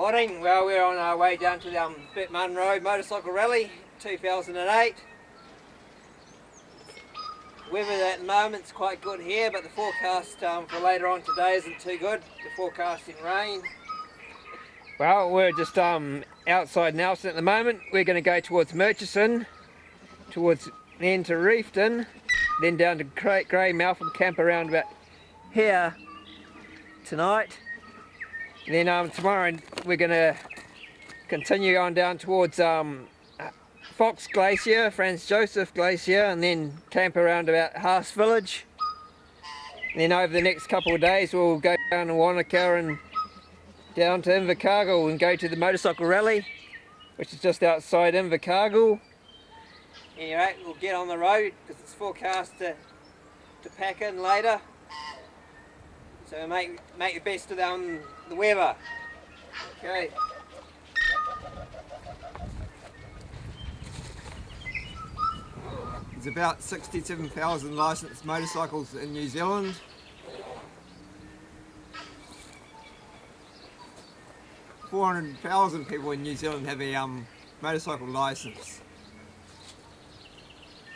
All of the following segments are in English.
Morning. Well, we're on our way down to the Burt Munro Motorcycle Rally 2008. Weather at the moment's quite good here, but the forecast for later on today isn't too good. They're forecasting rain. Well, we're just outside Nelson at the moment. We're going to go towards Murchison, towards then to Reefton, then down to Greymouth and camp around about here tonight. Then tomorrow we're going to continue on down towards Fox Glacier, Franz Joseph Glacier, and then camp around about Haas Village. Then over the next couple of days we'll go down to Wanaka and down to Invercargill and go to the motorcycle rally, which is just outside Invercargill. Anyway, we'll get on the road because it's forecast to pack in later. So make the best of the weather. Okay. There's about 67,000 licensed motorcycles in New Zealand. $400,000 people in New Zealand have a motorcycle license.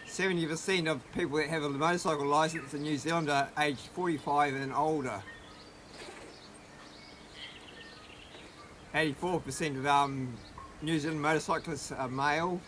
70% of people that have a motorcycle license in New Zealand are aged 45 and older. 84% of New Zealand motorcyclists are male.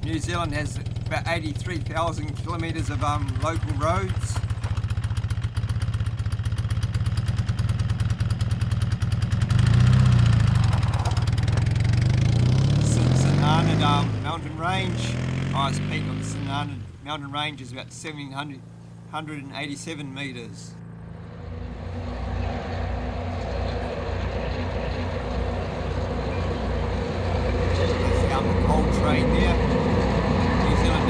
New Zealand has about 83,000 kilometres of local roads. St Arnaud mountain range, highest peak on the St Arnaud mountain range is about 1,787 metres. The coal trade there. New Zealand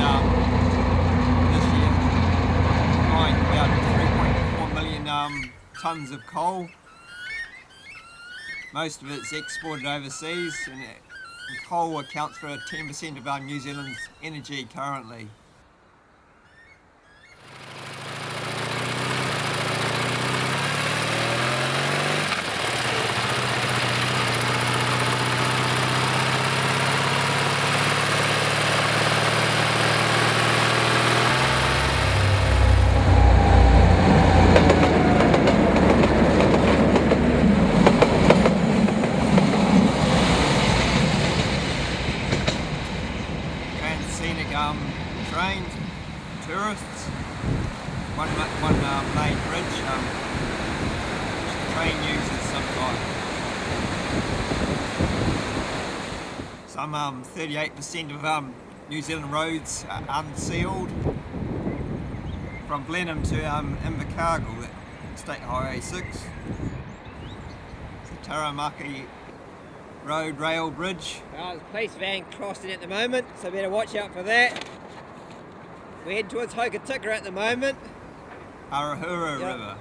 this year mined about 3.4 million tonnes of coal. Most of it's exported overseas, and coal accounts for 10% of New Zealand's energy currently. Trains, tourists, one main bridge, which the train uses sometimes. Some 38% of New Zealand roads are unsealed. From Blenheim to Invercargill, State Highway 6. It's the Taramaki Road Rail Bridge. Well, there's a police van crossing at the moment, so better watch out for that. We're heading towards Hokitika at the moment. Arahura River.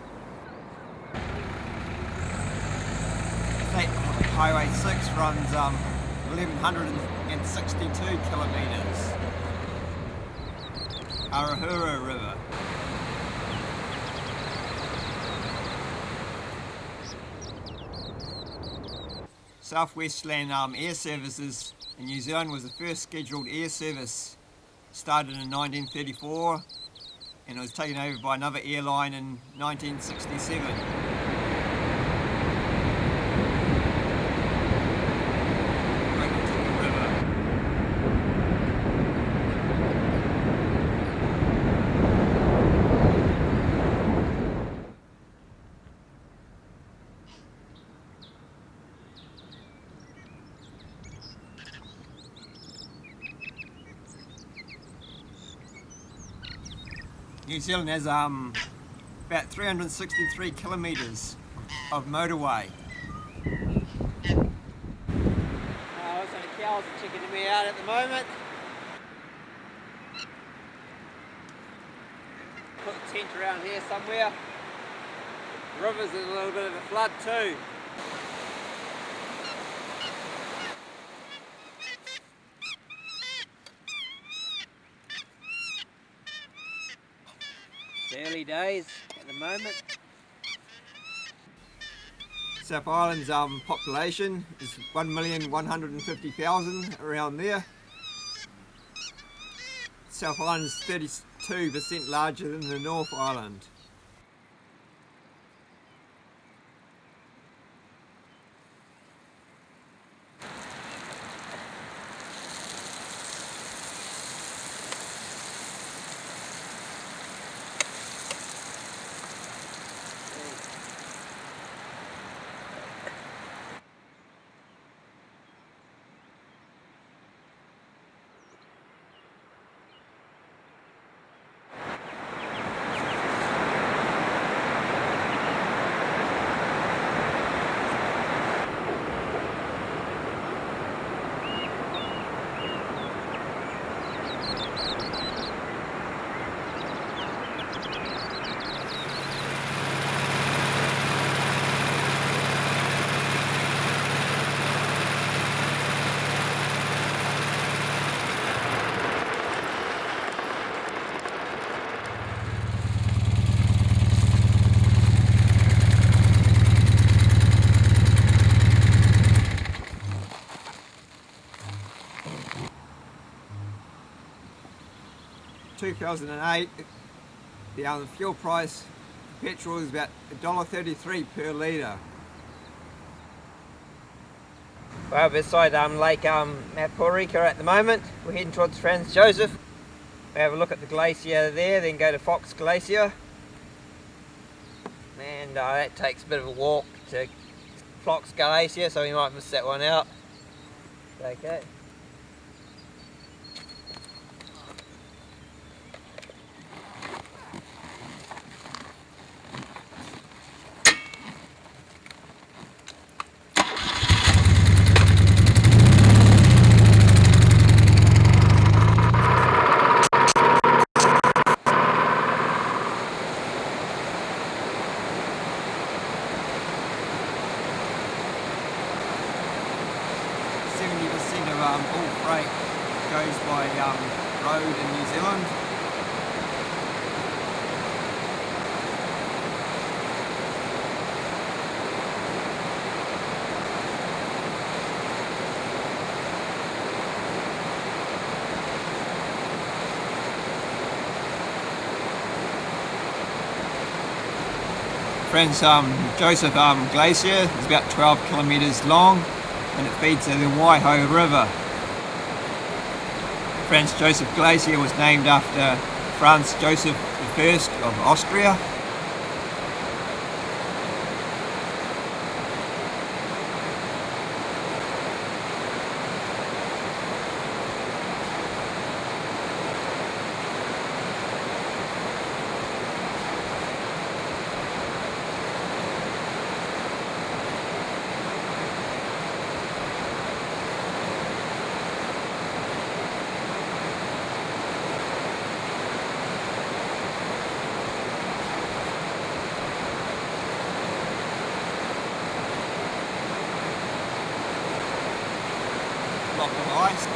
State Highway 6 runs 1,162 kilometres. Arahura River. South Westland Air Services in New Zealand was the first scheduled air service. Started in 1934 and it was taken over by another airline in 1967. New Zealand has about 363 kilometres of motorway. So the cows are checking me out at the moment. Put a tent around here somewhere. The river's in a little bit of a flood too. It's early days at the moment. South Island's population is 1,150,000, around there. South Island is 32% larger than the North Island. In 2008, the fuel price for petrol is about $1.33 per litre. Well, beside Lake Maporika at the moment, we're heading towards Franz Josef. We have a look at the glacier there, then go to Fox Glacier. And that takes a bit of a walk to Fox Glacier, so we might miss that one out. Okay. All freight goes by road in New Zealand. Franz Josef Glacier is about 12 kilometres long and it feeds the Waiho River. Franz Josef Glacier was named after Franz Joseph I of Austria. Block of ice.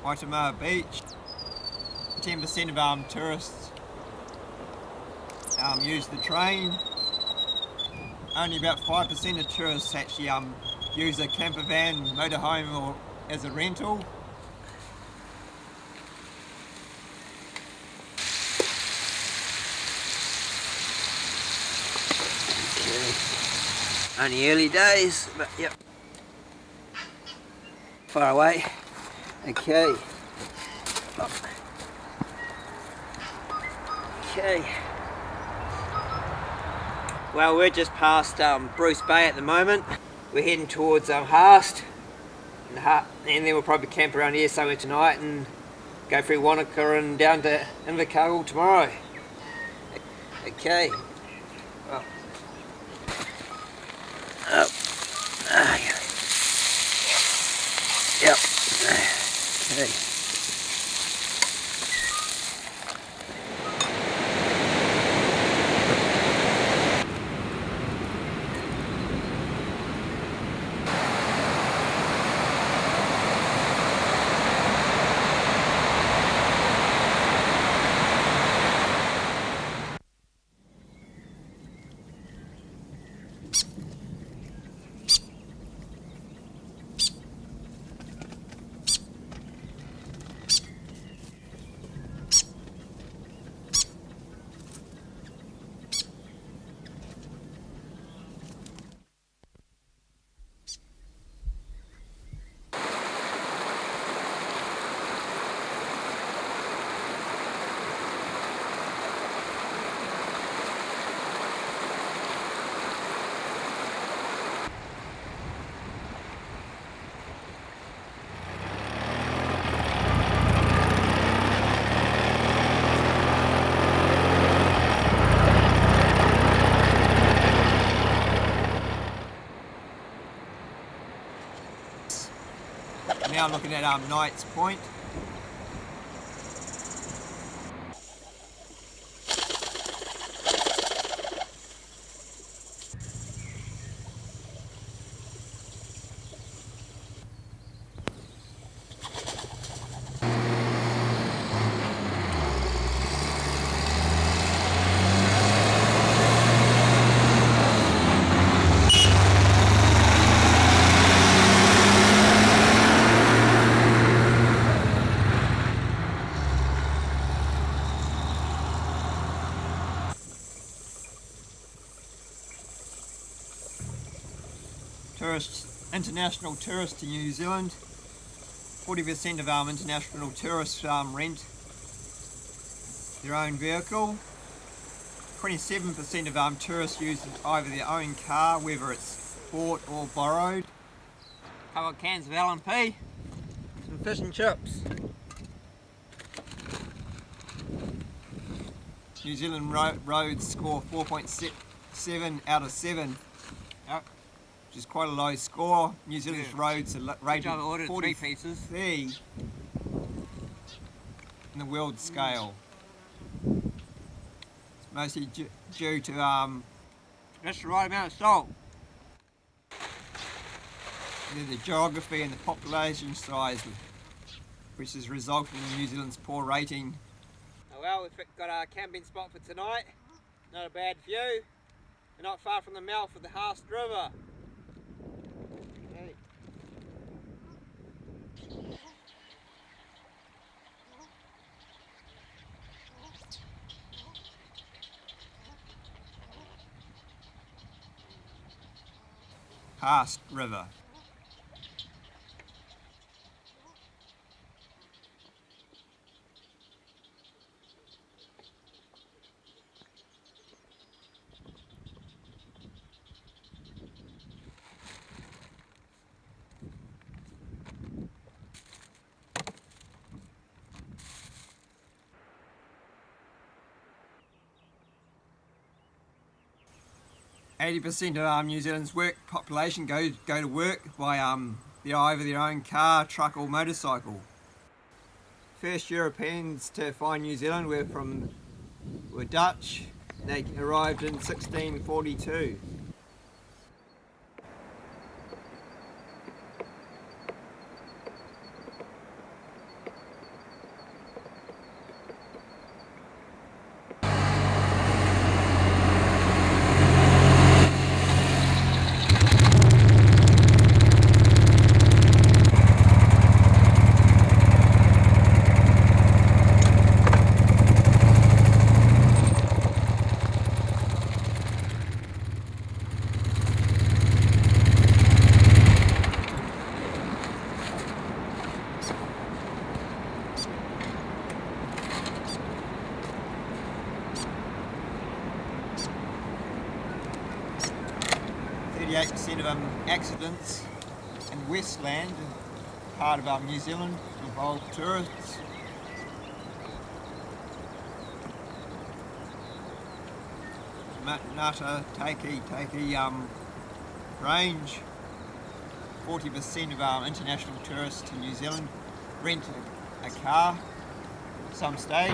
Waitemata Beach. 10% of tourists use the train. Only about 5% of tourists actually use a camper van, motorhome or as a rental. Only early days, but yep. Far away. Okay. Okay. Well, we're just past Bruce Bay at the moment. We're heading towards Haast. And then we'll probably camp around here somewhere tonight and go through Wanaka and down to Invercargill tomorrow. Okay. Well. Yep. Okay. Now looking at Knights Point. International tourists to New Zealand. 40% of international tourists rent their own vehicle. 27% of tourists use either their own car, whether it's bought or borrowed. Couple of cans of L&P, some fish and chips. New Zealand roads score 4.7 out of 7. Yep. Which is quite a low score. New Zealand's roads are rated 43 in the world scale. It's mostly due to That's the right amount of salt. the geography and the population size, which has resulted in New Zealand's poor rating. Oh well, we've got our camping spot for tonight. Not a bad view. We're not far from the mouth of the Haast River. Okay. Haast River. %80 of New Zealand's work population go to work by either their own car, truck or motorcycle. First Europeans to find New Zealand were Dutch. They arrived in 1642. of accidents in Westland, part of New Zealand, involved tourists. Ngata Taiki range. 40% of international tourists to New Zealand rent a car at some stage.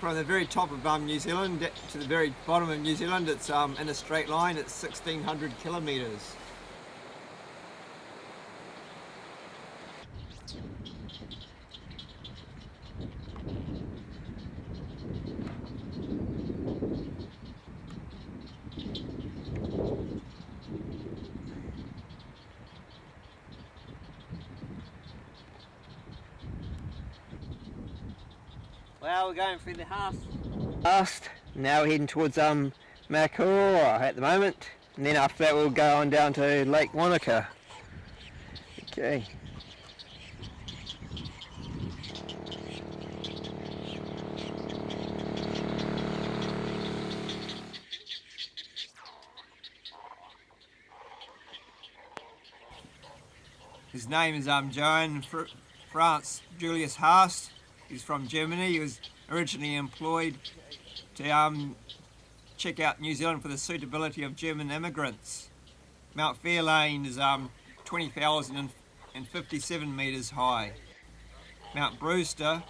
From the very top of New Zealand to the very bottom of New Zealand, it's in a straight line. It's 1,600 kilometres. Well, we're going through the last. Now we're heading towards Makaurau at the moment, and then after that we'll go on down to Lake Wanaka. Okay. His name is Johann Franz Julius Haast. He's from Germany. He was originally employed to check out New Zealand for the suitability of German immigrants. Mount Fairlane is 20,057 metres high. Mount Brewster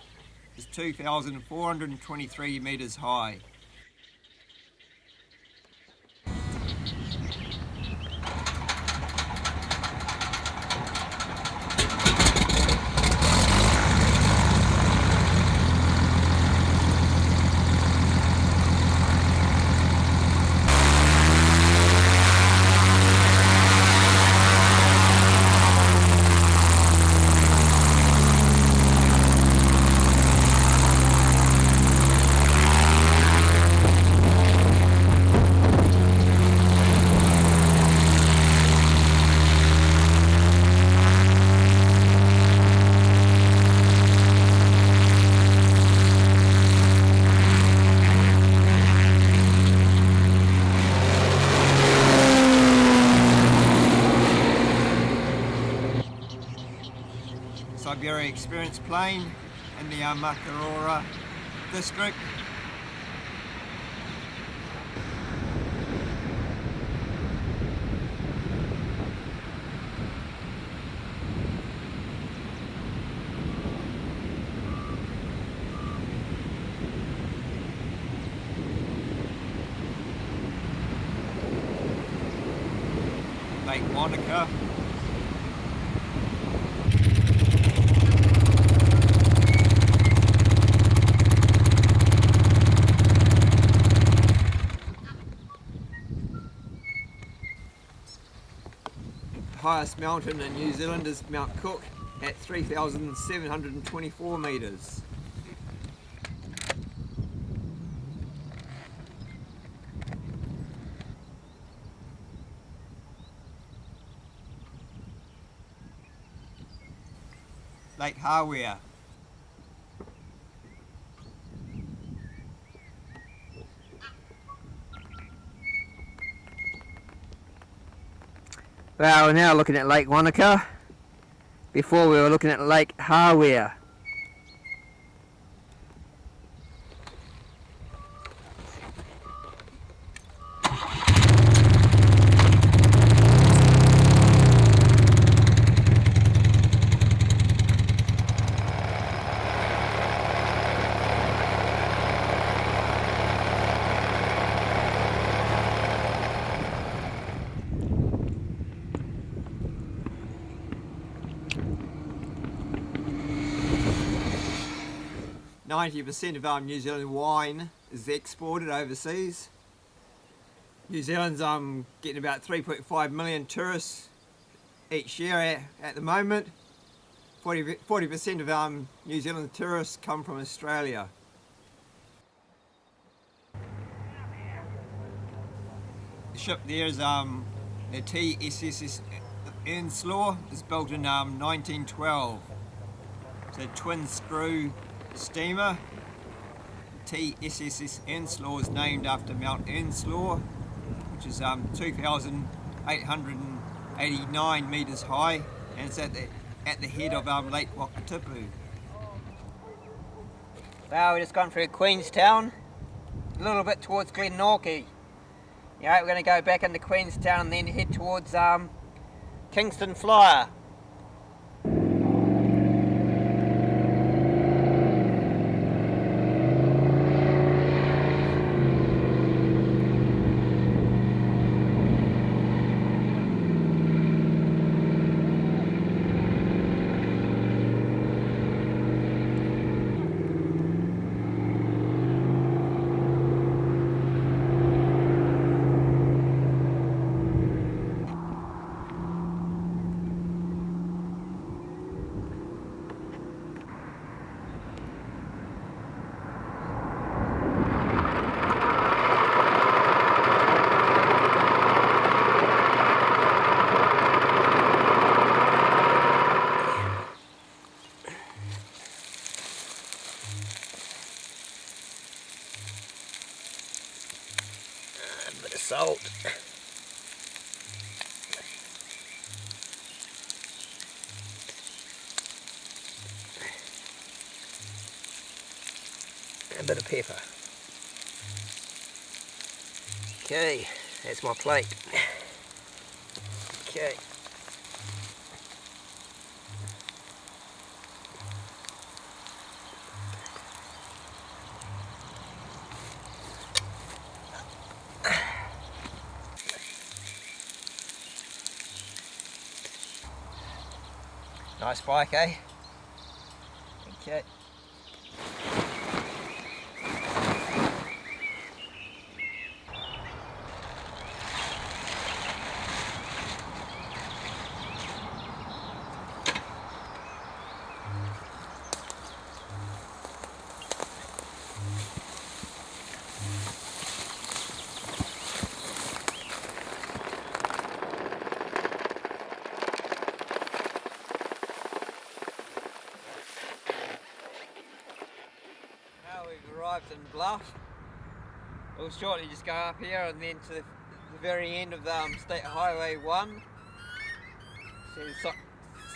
is 2,423 metres high. Very experienced plane in the Makaurau district. Lake Wanaka. The highest mountain in New Zealand is Mount Cook at 3,724 metres. Lake Hawea. Well, we're now looking at Lake Wanaka. Before we were looking at Lake Hawea. Ninety percent of New Zealand wine is exported overseas. New Zealand's getting about 3.5 million tourists each year at the moment. 40% of New Zealand tourists come from Australia. The ship there is the TSS Earnslaw. It's built in 1912. It's a twin screw steamer. TSS Earnslaw is named after Mount Earnslaw, which is 2,889 metres high, and it's at the head of Lake Wakatipu. Well, we've just gone through Queenstown, a little bit towards Glenorchy. Yeah, we're going to go back into Queenstown and then head towards Kingston Flyer. Salt. A bit of pepper. Okay, that's my plate. Okay. Nice bike, eh? Okay. We've arrived in Bluff. We'll shortly just go up here and then to the very end of the State Highway 1. See the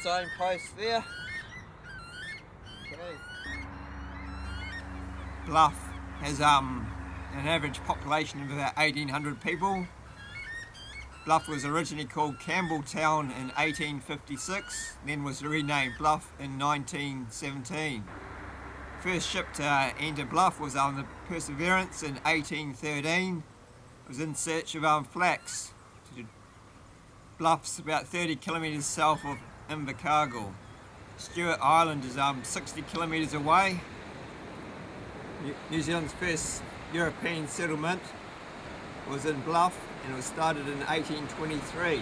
signpost there. Okay. Bluff has an average population of about 1,800 people. Bluff was originally called Campbelltown in 1856, then was renamed Bluff in 1917. First ship to enter Bluff was on the Perseverance in 1813. It was in search of flax. Bluff's about 30 kilometres south of Invercargill. Stewart Island is 60 kilometres away. New Zealand's first European settlement was in Bluff, and it was started in 1823.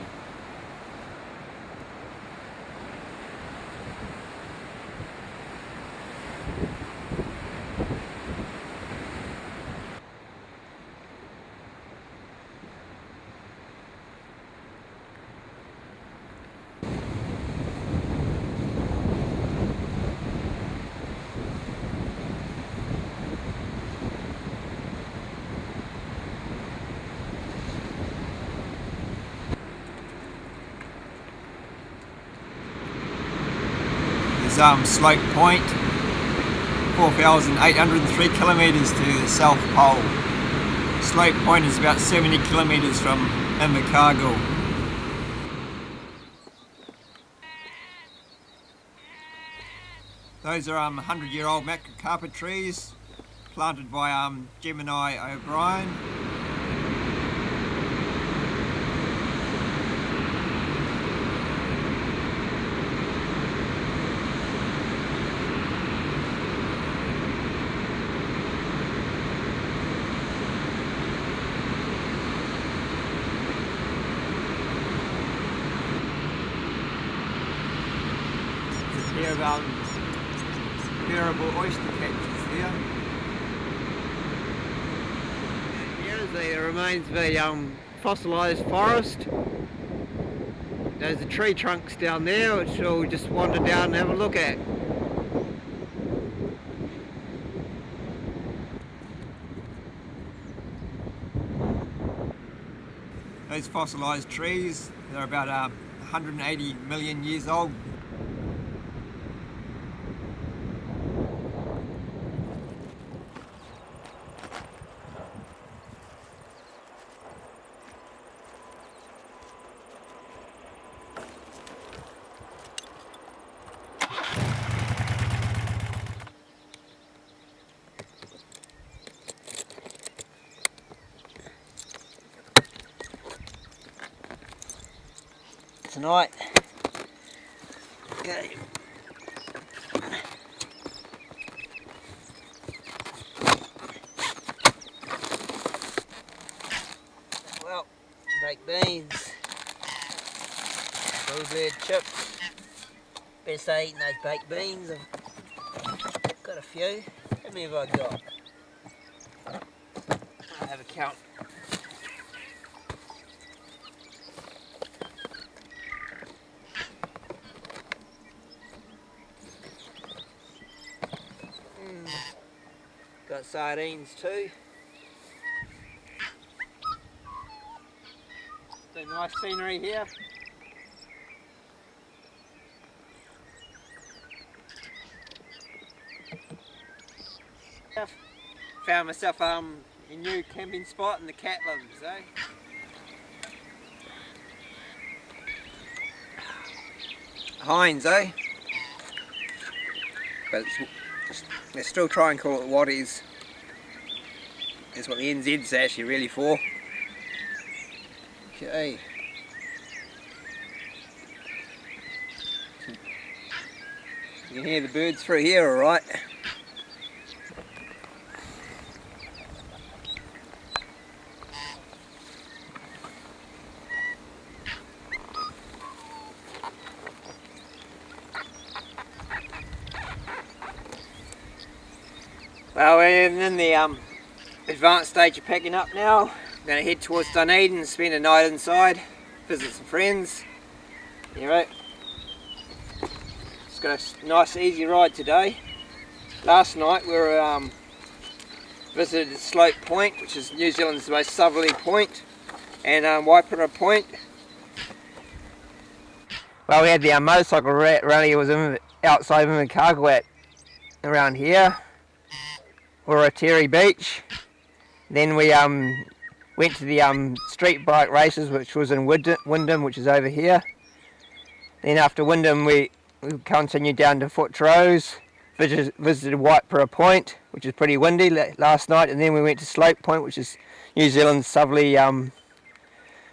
Slope Point, 4,803 kilometres to the South Pole. Slope Point is about 70 kilometres from Invercargill. Those are 100-year-old macrocarpa trees planted by Gemini O'Brien. Variable oyster catchers there. Here's the remains of a fossilized forest. There's the tree trunks down there, which we'll just wander down and have a look at. Those fossilized trees, they're about 180 million years old. Tonight. Okay. Well, baked beans, bluebird chips. Better start eating those baked beans. I've got a few. How many have I got? I'll have a count. Got sardines too. Some nice scenery here. Found myself a new camping spot in the Catlins, eh? Hines, eh? But they still try and call it what is. That's what the NZ's actually really for. Okay. You can hear the birds through here, alright. Well, we're in the advanced stage of packing up now. I'm going to head towards Dunedin and spend a night inside, visit some friends. Anyway, just got a nice easy ride today. Last night we were visited Slope Point, which is New Zealand's most southerly point, and Waipara Point. Well, we had the motorcycle rally. It was outside of Invercargill around here. Or a Terry Beach. Then we went to the street bike races, which was in Wyndham, which is over here. Then after Wyndham we continued down to Footrose, visited Waipara Point, which is pretty windy last night, and then we went to Slope Point, which is New Zealand's southerly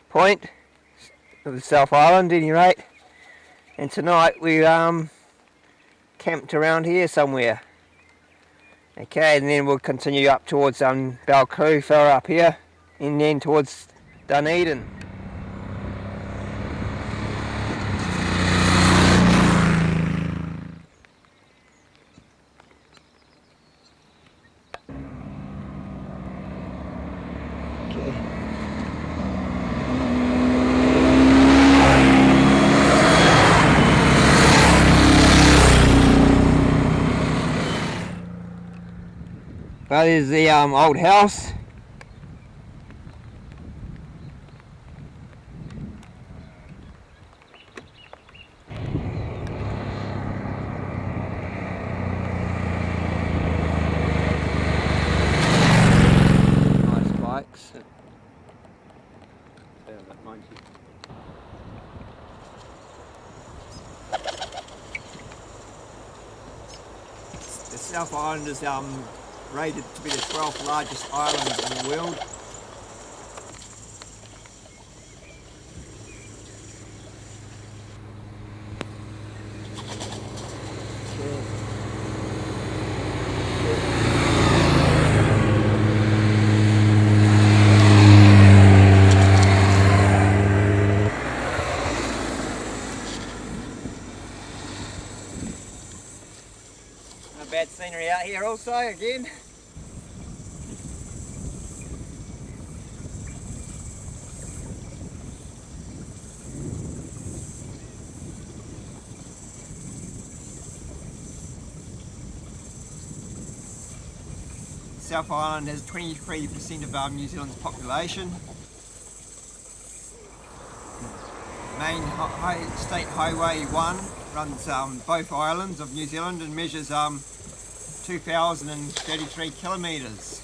point. of the South Island, any rate. And tonight we camped around here somewhere. Okay, and then we'll continue up towards Balcoo, further up here, and then towards Dunedin. Well, there's the old house. Nice bikes. The South Island is rated to be the 12th largest island in the world. Not bad scenery out here also again. South Island has 23% of New Zealand's population. Main State Highway 1 runs both islands of New Zealand and measures 2,033 kilometres.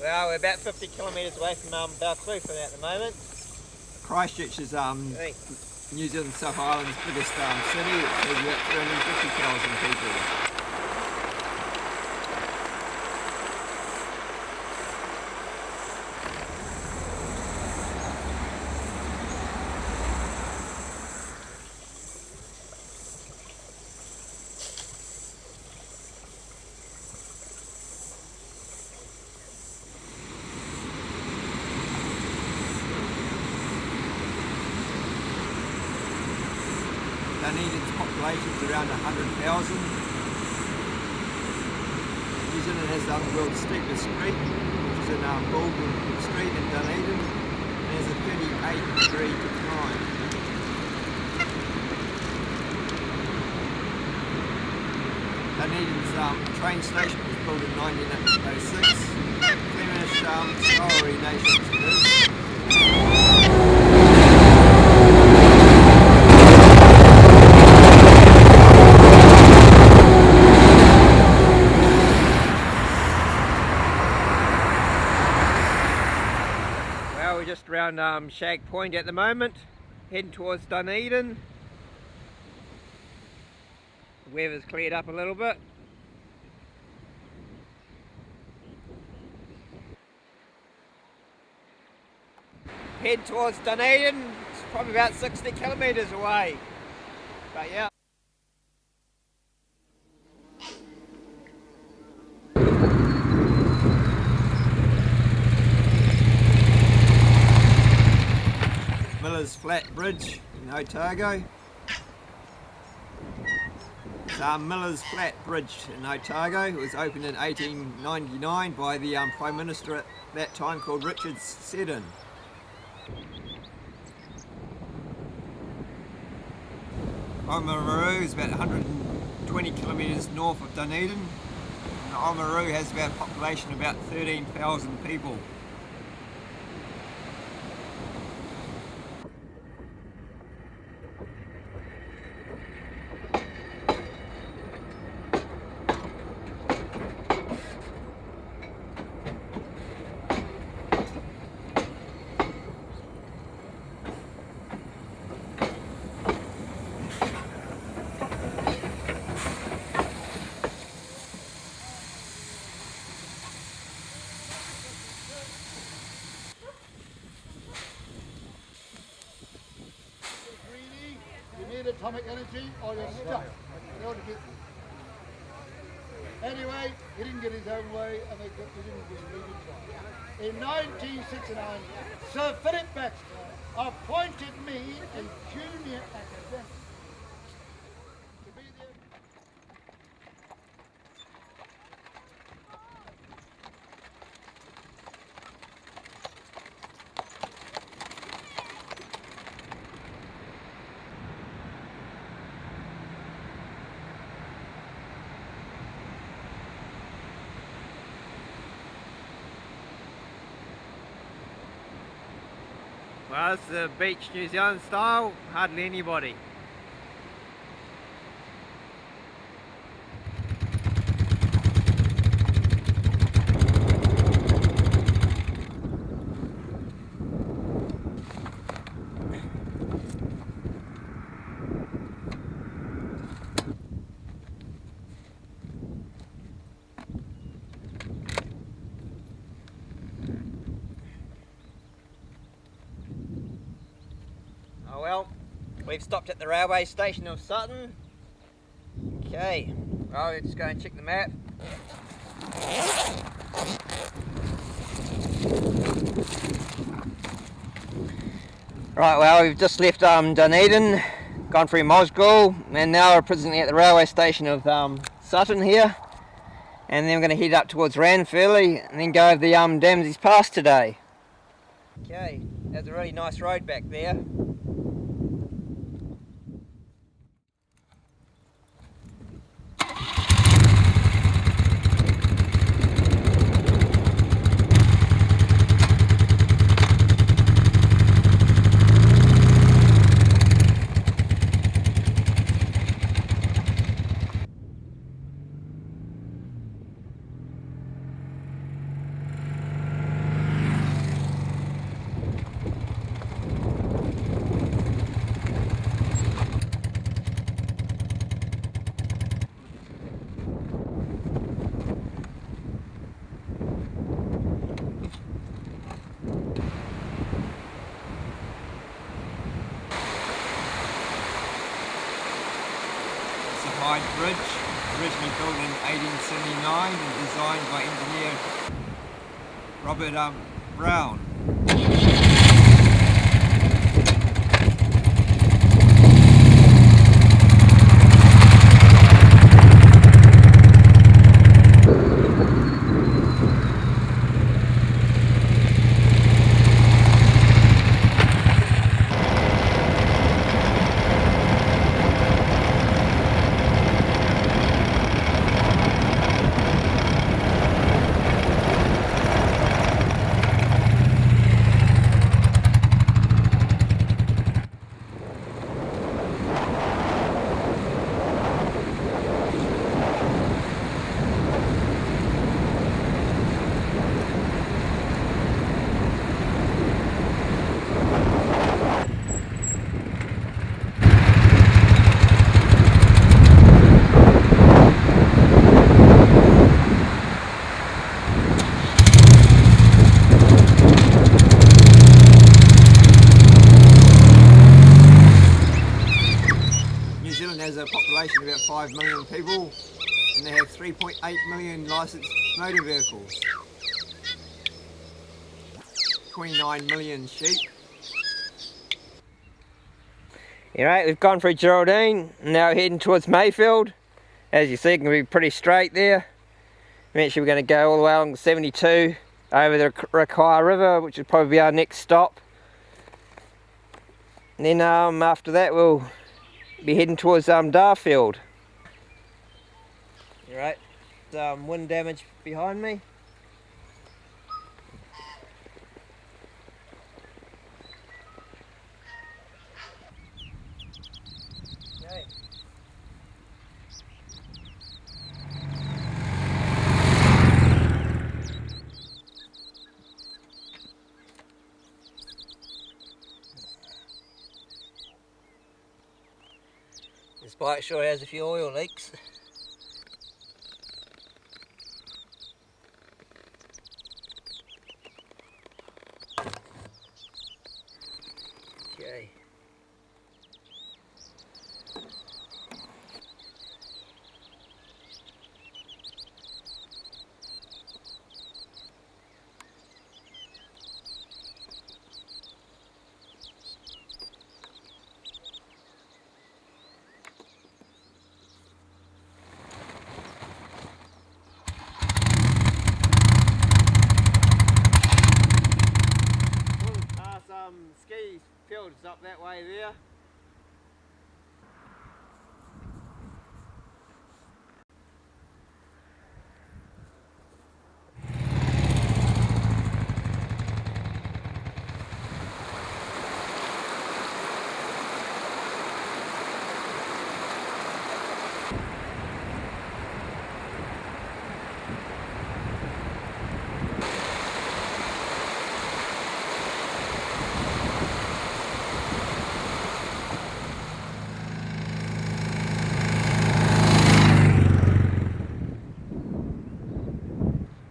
Well, we're about 50 kilometres away from Balcoo at the moment. Christchurch is New Zealand South Island's biggest city. It has about 350,000 people. Dunedin's population is around 100,000. New Zealand has the world's steepest street, which is in Baldwin Street in Dunedin, and has a 38-degree decline. Dunedin's train station was built in 1906. Flemish Maori nations it is. We're just around Shag Point at the moment, heading towards Dunedin. The weather's cleared up a little bit. Head towards Dunedin, it's probably about 60 kilometres away, but yeah. Miller's Flat Bridge in Otago. It's Miller's Flat Bridge in Otago. It was opened in 1899 by the Prime Minister at that time called Richard Seddon. Oamaru is about 120 kilometres north of Dunedin. And Oamaru has about a population of about 13,000 people. atomic energy or you're stuck. In order to get anyway, he didn't get his own way and they didn't get him trial. In 1969, Sir Philip Baxter appointed me a junior academic to be the... Well, it's the beach New Zealand style, hardly anybody. Oh well, we've stopped at the railway station of Sutton. Okay, well, let's go and check the map. Right, well, we've just left Dunedin, gone through Mosgiel, and now we're presently at the railway station of Sutton here. And then we're going to head up towards Ranfurly and then go over the Damsey's Pass today. Okay, there's a really nice road back there. Bridge, originally built in 1879 and designed by engineer Robert Brown. Has a population of about 5 million people and they have 3.8 million licensed motor vehicles, 29 million sheep. Alright, we've gone through Geraldine, now heading towards Mayfield. As you see, it can be pretty straight there. Eventually we're going to go all the way along 72 over the Rakai River, which will probably be our next stop. And then after that we'll be heading towards Darfield. Alright, wind damage behind me. Okay. This bike sure has a few oil leaks. Okay. fields up that way there.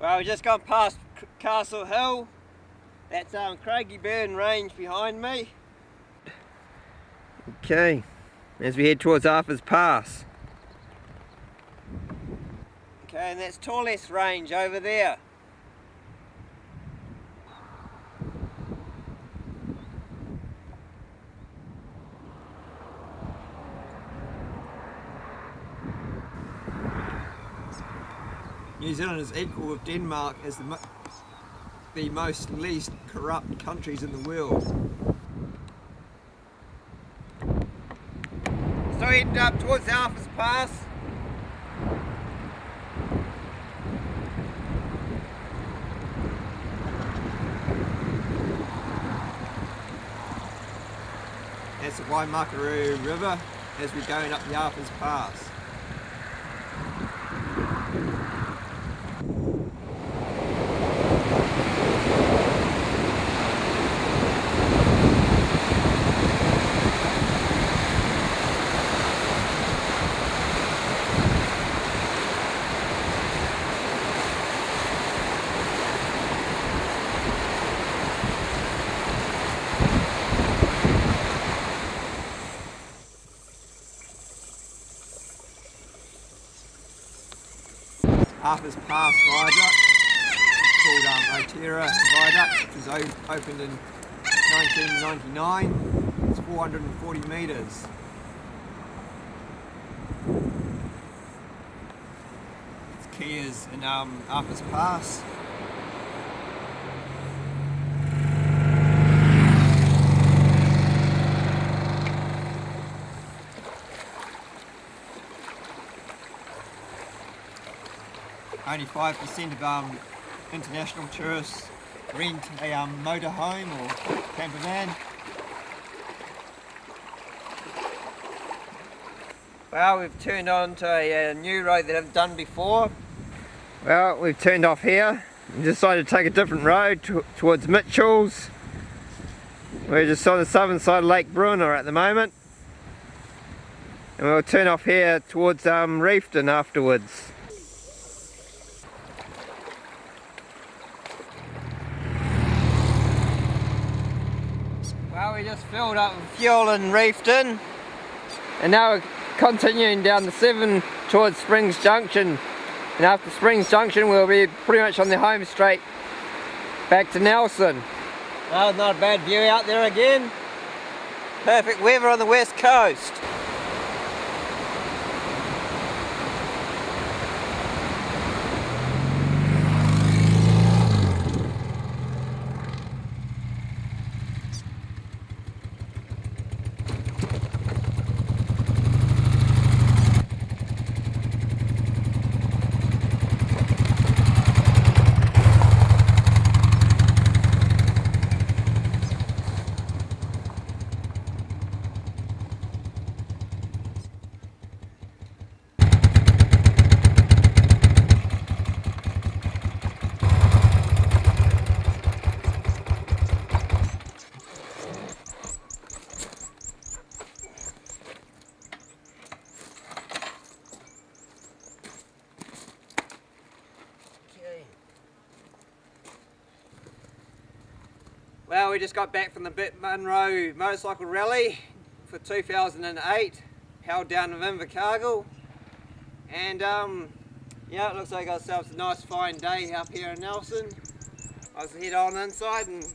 Well, we've just gone past Castle Hill. That's Craigie Burn Range behind me. Okay, as we head towards Arthur's Pass. Okay, and that's Tallest Range over there. New Zealand is equal with Denmark as the most least corrupt countries in the world. So heading up towards Arthur's Pass. That's the Waimakaruru River as we're going up the Arthur's Pass. Arthur's Pass Viaduct, called Otago Viaduct, which was opened in 1999. It's 440 metres. It's Kia's in Arthur's Pass. Only 5% of international tourists rent a motorhome or camper van. Well, we've turned on to a new road that I've done before. Well, we've turned off here and decided to take a different road towards Mitchell's. We're just on the southern side of Lake Brunner at the moment. And we'll turn off here towards Reefton afterwards. Well, we just filled up with fuel in Reefton, and now we're continuing down the 7 towards Springs Junction, and after Springs Junction we'll be pretty much on the home straight back to Nelson. Oh, not a bad view out there again. Perfect weather on the west coast. Well, we just got back from the Burt Munro Motorcycle Rally for 2008, held down in Invercargill, and yeah, it looks like we got ourselves a nice fine day up here in Nelson. I'll head on inside and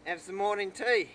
have some morning tea.